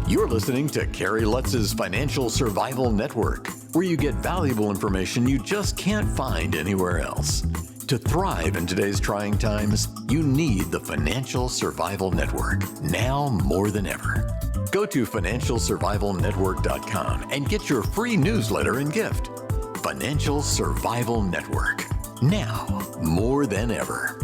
You're listening to Kerry Lutz's Financial Survival Network, where you get valuable information you just can't find anywhere else. To thrive in today's trying times, you need the Financial Survival Network, now more than ever. Go to financialsurvivalnetwork.com and get your free newsletter and gift. Financial Survival Network, now more than ever.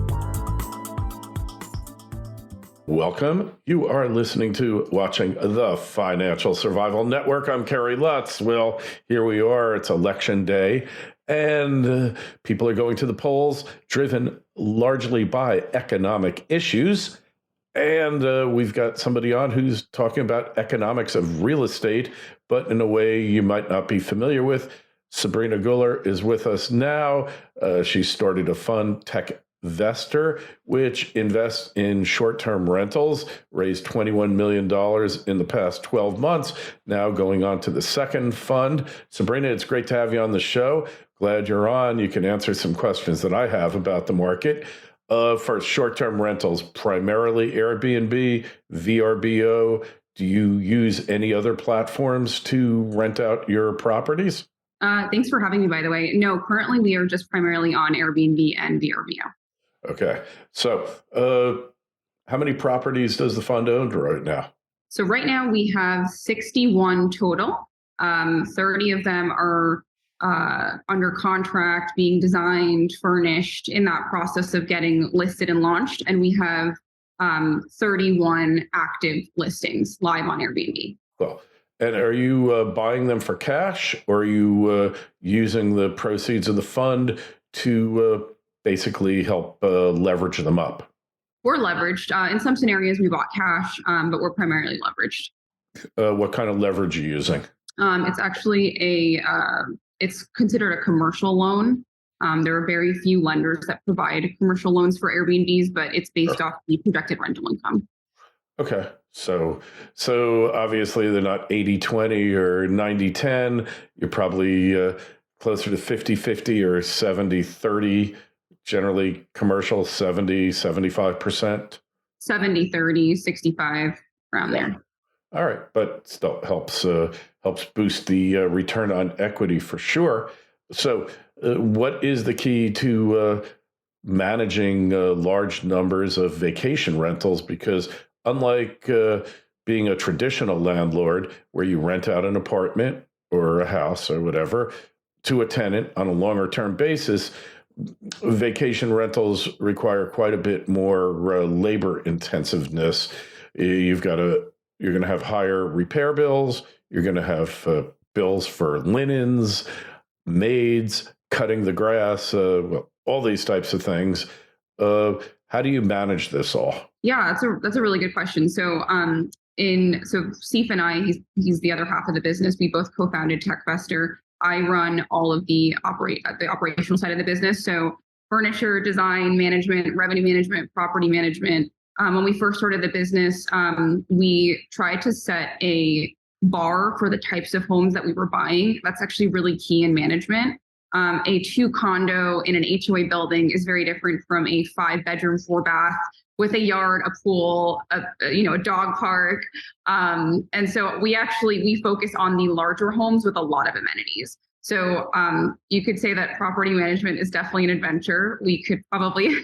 Welcome. You are listening to watching the Financial Survival Network. I'm Kerry Lutz. Well, here we are. It's election day, and people are going to the polls, driven largely by economic issues. And we've got somebody on who's talking about economics of real estate, but in a way you might not be familiar with. Sabrina Guler is with us now. She started a fund, Techvestor, which invests in short-term rentals, raised $21 million in the past 12 months, now going on to the second fund. Sabrina, it's great to have you on the show. Glad you're on. You can answer some questions that I have about the market. For short-term rentals, primarily Airbnb, VRBO. Do you use any other platforms to rent out your properties? Thanks for having me, by the way. No, currently we are just primarily on Airbnb and VRBO. Okay. So how many properties does the fund own right now? So right now we have 61 total. 30 of them are under contract, being designed, furnished, in that process of getting listed and launched. And we have 31 active listings live on Airbnb. Cool. And are you buying them for cash, or are you using the proceeds of the fund to basically help leverage them up? We're leveraged. In some scenarios, we bought cash, but we're primarily leveraged. What kind of leverage are you using? It's actually it's considered a commercial loan. There are very few lenders that provide commercial loans for Airbnbs, but it's based off the projected rental income. Okay. So obviously they're not 80-20 or 90-10. You're probably closer to 50-50 or 70-30, generally commercial 70-75%. 70-30, 65, around there. All right, but still helps boost the return on equity for sure. So what is the key to managing large numbers of vacation rentals? Because unlike being a traditional landlord where you rent out an apartment or a house or whatever to a tenant on a longer term basis, vacation rentals require quite a bit more labor intensiveness. You're going to have higher repair bills. You're going to have bills for linens, maids, cutting the grass, all these types of things. How do you manage this all? Yeah, that's a really good question. So Steve and I, he's the other half of the business. We both co-founded Techvestor. I run all of the operational side of the business. So furniture, design, management, revenue management, property management. When we first started the business, we tried to set a bar for the types of homes that we were buying. That's actually really key in management. A 2-condo in an HOA building is very different from a 5-bedroom, 4-bath with a yard, a pool, a dog park. And so we focus on the larger homes with a lot of amenities. So you could say that property management is definitely an adventure. We could probably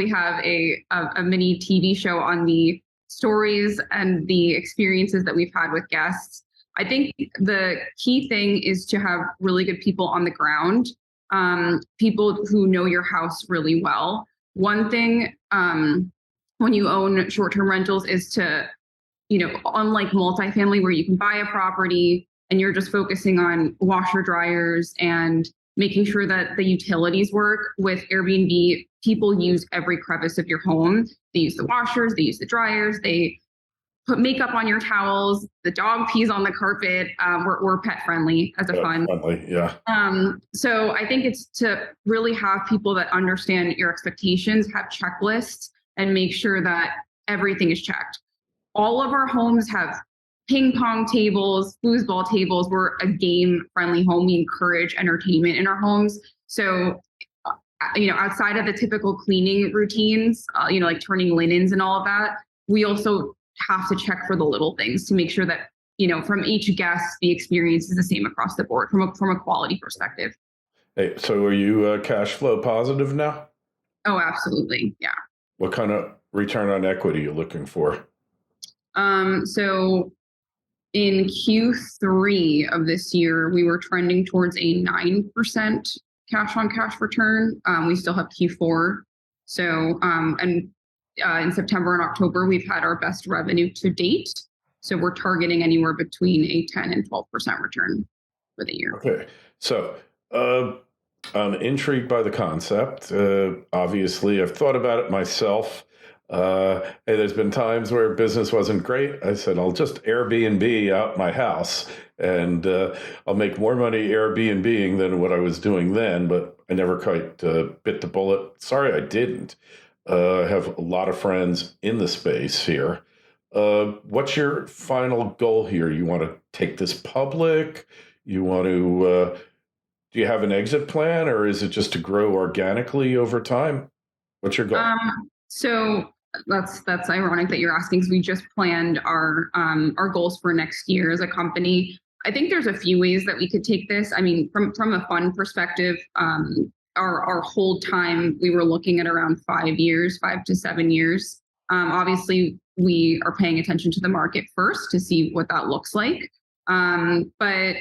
have a mini TV show on the stories and the experiences that we've had with guests. I think the key thing is to have really good people on the ground, people who know your house really well. One thing when you own short-term rentals is to, unlike multifamily where you can buy a property and you're just focusing on washer dryers and making sure that the utilities work, with Airbnb, people use every crevice of your home. They use the washers, they use the dryers, they put makeup on your towels, the dog pees on the carpet. We're pet friendly as a fund. Friendly, yeah. So I think it's to really have people that understand your expectations, have checklists, and make sure that everything is checked. All of our homes have ping pong tables, foosball tables. We're a game friendly home. We encourage entertainment in our homes. So, outside of the typical cleaning routines, like turning linens and all of that, we also have to check for the little things to make sure that, from each guest, the experience is the same across the board from a quality perspective. Hey, so are you cash flow positive now? Oh, absolutely. Yeah. What kind of return on equity are you looking for? So in Q3 of this year, we were trending towards a 9% cash on cash return. We still have Q4. So, in September and October, we've had our best revenue to date. So we're targeting anywhere between a 10 and 12% return for the year. Okay. So I'm intrigued by the concept. Obviously, I've thought about it myself. Hey, there's been times where business wasn't great. I said, I'll just Airbnb out my house and I'll make more money Airbnb-ing than what I was doing then, but I never quite bit the bullet. Sorry, I didn't. I have a lot of friends in the space here. What's your final goal here? You want to take this public? You want to, do you have an exit plan, or is it just to grow organically over time? What's your goal? So that's ironic that you're asking, because we just planned our goals for next year as a company. I think there's a few ways that we could take this. I mean, from a fund perspective, our hold time, we were looking at around 5 years, 5 to 7 years. Obviously, we are paying attention to the market first to see what that looks like. But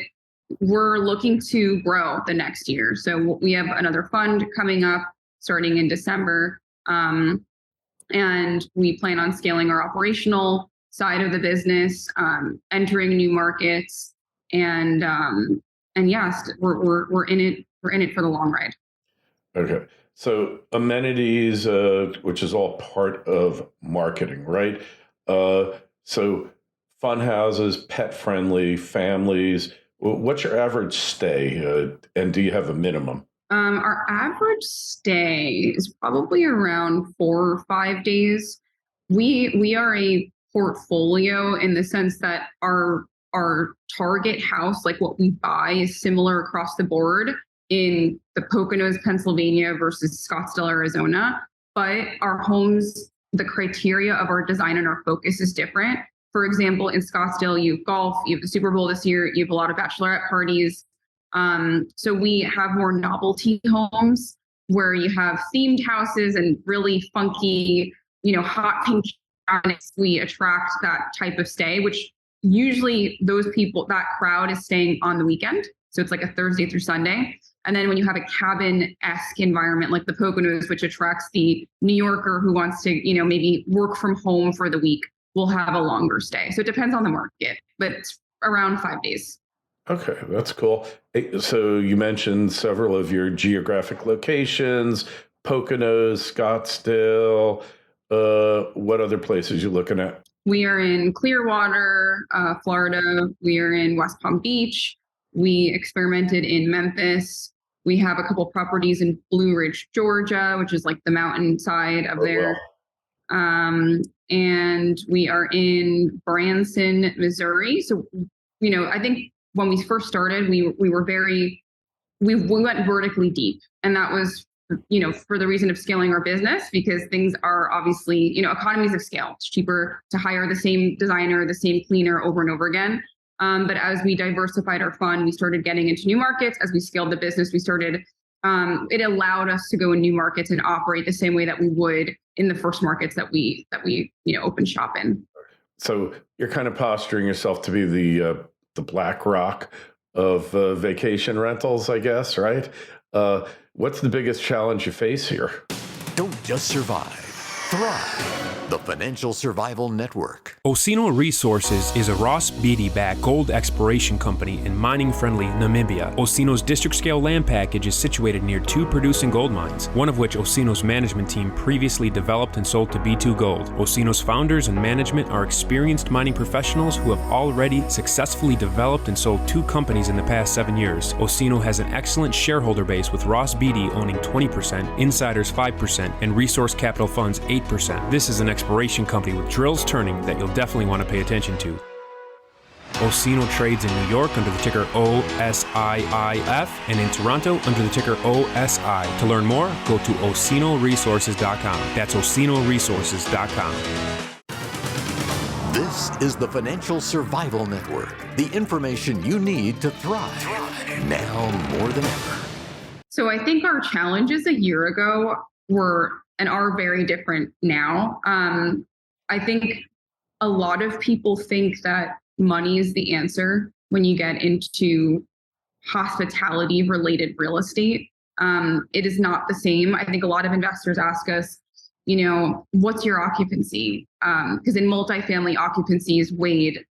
we're looking to grow the next year. So we have another fund coming up starting in December. And we plan on scaling our operational side of the business, entering new markets, and yes, we're in it. We're in it for the long ride. Okay. So amenities, which is all part of marketing, right? So fun houses, pet friendly, families. What's your average stay, and do you have a minimum? Our average stay is probably around 4 or 5 days. We are a portfolio in the sense that our target house, like what we buy, is similar across the board in the Poconos, Pennsylvania versus Scottsdale, Arizona. But our homes, the criteria of our design and our focus is different. For example, in Scottsdale, you have golf, you have the Super Bowl this year, you have a lot of bachelorette parties. So we have more novelty homes where you have themed houses and really funky, hot pink cabinets. We attract that type of stay, which usually that crowd is staying on the weekend. So it's like a Thursday through Sunday. And then when you have a cabin-esque environment like the Poconos, which attracts the New Yorker who wants to, maybe work from home for the week, we'll have a longer stay. So it depends on the market, but it's around 5 days. Okay, that's cool. So you mentioned several of your geographic locations, Poconos, Scottsdale. What other places you looking at? We are in Clearwater, Florida. We are in West Palm Beach. We experimented in Memphis. We have a couple properties in Blue Ridge, Georgia, which is like the mountain side of there. Wow. And we are in Branson, Missouri. So, I think when we first started, we went vertically deep, and that was, for the reason of scaling our business, because things are obviously, economies of scale. It's cheaper to hire the same designer, the same cleaner over and over again. But as we diversified our fund, we started getting into new markets. As we scaled the business, it allowed us to go in new markets and operate the same way that we would in the first markets that we opened shop in. So you're kind of posturing yourself to be the BlackRock of vacation rentals, I guess, right? What's the biggest challenge you face here? Don't just survive, thrive. The Financial Survival Network. Osino Resources is a Ross Beatty-backed gold exploration company in mining-friendly Namibia. Osino's district-scale land package is situated near 2 producing gold mines, one of which Osino's management team previously developed and sold to B2 Gold. Osino's founders and management are experienced mining professionals who have already successfully developed and sold 2 companies in the past 7 years. Osino has an excellent shareholder base, with Ross Beatty owning 20%, insiders 5%, and Resource Capital Funds 8%. This is an exploration company with drills turning that you'll definitely want to pay attention to. Osino trades in New York under the ticker OSIIF and in Toronto under the ticker OSI. To learn more, go to osinoresources.com. That's osinoresources.com. This is the Financial Survival Network, the information you need to thrive now more than ever. So I think our challenges a year ago were and are very different now. I think a lot of people think that money is the answer when you get into hospitality related real estate. It is not the same. I think a lot of investors ask us, what's your occupancy? Because in multifamily, occupancy is weighed,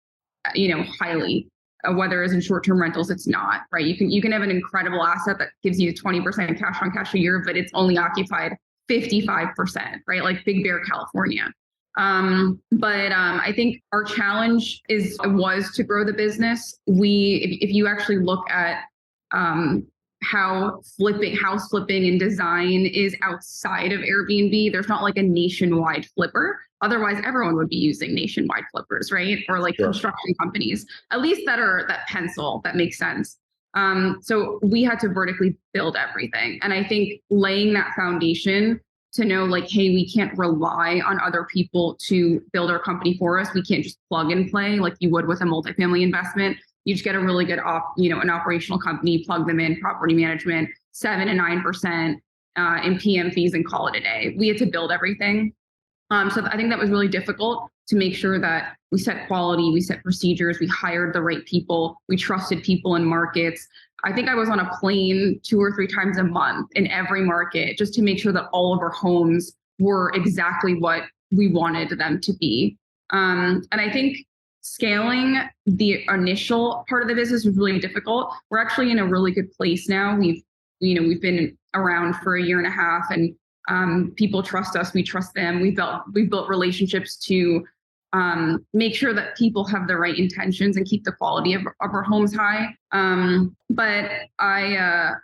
highly. Whether it's in short-term rentals, it's not, right? You can have an incredible asset that gives you 20% cash on cash a year, but it's only occupied 55%, right? Like Big Bear, California. But I think our challenge was to grow the business. If you actually look at how house flipping and design is outside of Airbnb, there's not like a nationwide flipper. Otherwise, everyone would be using nationwide flippers, right? Or like construction companies, at least that pencil, that makes sense. So we had to vertically build everything. And I think laying that foundation to know like, hey, we can't rely on other people to build our company for us. We can't just plug and play like you would with a multifamily investment. You just get a really good an operational company, plug them in, property management, 7 to 9% in PM fees and call it a day. We had to build everything. So I think that was really difficult to make sure that we set quality, we set procedures, we hired the right people, we trusted people in markets. I think I was on a plane 2 or 3 times a month in every market just to make sure that all of our homes were exactly what we wanted them to be. And I think scaling the initial part of the business was really difficult. We're actually in a really good place now. We've been around for a year and a half, and people trust us. We trust them. We've built relationships to make sure that people have the right intentions and keep the quality of our homes high. But I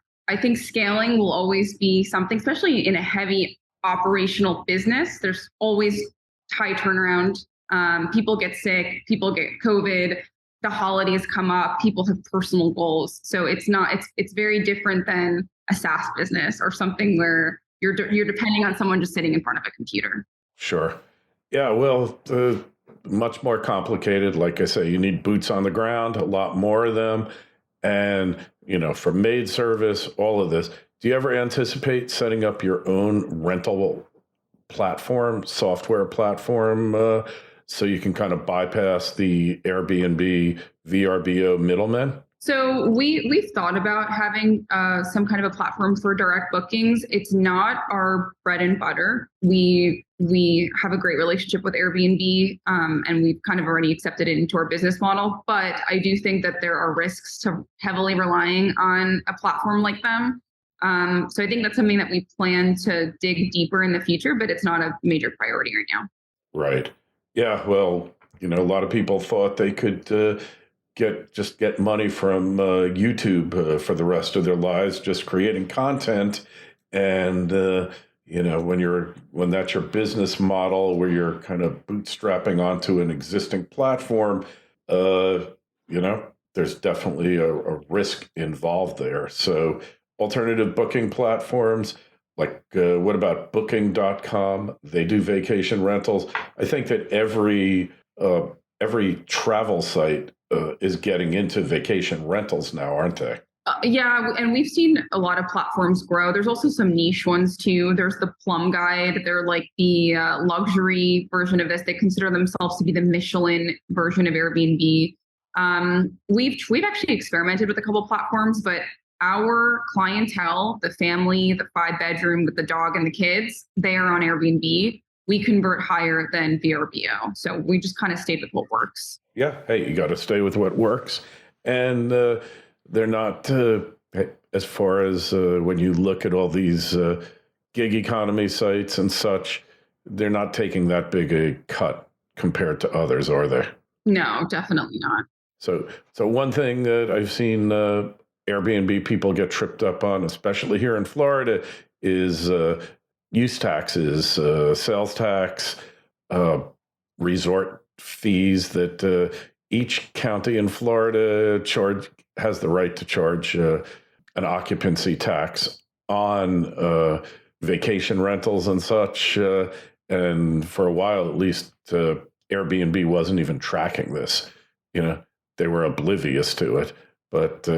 think scaling will always be something, especially in a heavy operational business. There's always high turnaround. People get sick, people get COVID, the holidays come up, people have personal goals. So it's very different than a SaaS business or something where you're depending on someone just sitting in front of a computer. Sure. Yeah, well, much more complicated. Like I say, you need boots on the ground, a lot more of them. And, for maid service, all of this. Do you ever anticipate setting up your own rental platform, software platform, so you can kind of bypass the Airbnb, VRBO middlemen? So we've thought about having some kind of a platform for direct bookings. It's not our bread and butter. We have a great relationship with Airbnb, and we've kind of already accepted it into our business model. But I do think that there are risks to heavily relying on a platform like them. So I think that's something that we plan to dig deeper in the future, but it's not a major priority right now. Right. Yeah. Well, a lot of people thought they could get money from YouTube for the rest of their lives, just creating content. And when that's your business model, where you're kind of bootstrapping onto an existing platform, there's definitely a risk involved there. So alternative booking platforms, like what about Booking.com? They do vacation rentals. I think that every travel site is getting into vacation rentals now, aren't they? Yeah, and we've seen a lot of platforms grow. There's also some niche ones too. There's the Plum Guide. They're like the luxury version of this. They consider themselves to be the Michelin version of Airbnb. We've actually experimented with a couple of platforms, but our clientele, the family, the 5-bedroom with the dog and the kids, they are on Airbnb. We convert higher than VRBO. So we just kind of stayed with what works. Yeah. Hey, you got to stay with what works. And they're not, as far as when you look at all these gig economy sites and such, they're not taking that big a cut compared to others, are they? No, definitely not. So one thing that I've seen Airbnb people get tripped up on, especially here in Florida, is use taxes, sales tax, resort fees that each county in Florida has the right to charge an occupancy tax on vacation rentals and such. And for a while, at least, Airbnb wasn't even tracking this. They were oblivious to it. But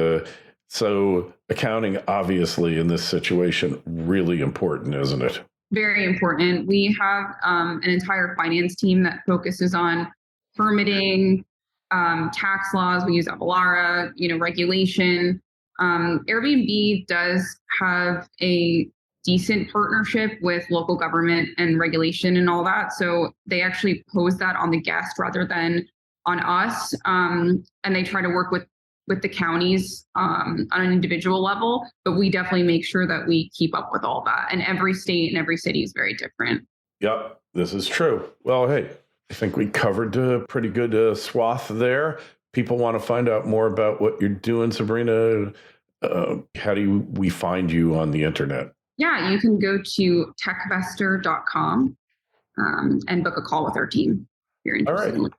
so accounting, obviously, in this situation, really important, isn't it? Very important. We have an entire finance team that focuses on permitting, tax laws. We use Avalara, regulation. Airbnb does have a decent partnership with local government and regulation and all that. So they actually pose that on the guest rather than on us. And they try to work with the counties on an individual level, but we definitely make sure that we keep up with all that. And every state and every city is very different. Yep, this is true. Well, hey, I think we covered a pretty good swath there. People want to find out more about what you're doing, Sabrina. How do we find you on the internet? Yeah, you can go to techvestor.com and book a call with our team if you're interested. All right.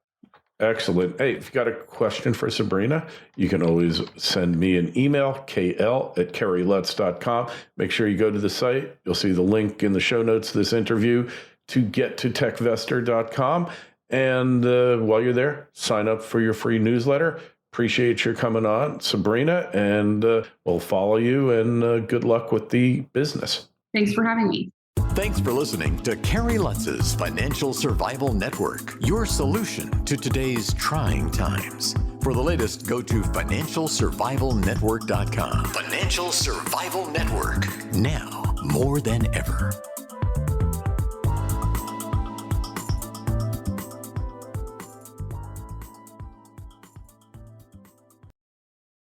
Excellent. Hey, if you got a question for Sabrina, you can always send me an email, kl@kerrylutz.com. Make sure you go to the site. You'll see the link in the show notes of this interview to get to techvestor.com. And while you're there, sign up for your free newsletter. Appreciate your coming on, Sabrina, and we'll follow you, and good luck with the business. Thanks for having me. Thanks for listening to Kerry Lutz's Financial Survival Network, your solution to today's trying times. For the latest, go to financialsurvivalnetwork.com. Financial Survival Network, now more than ever.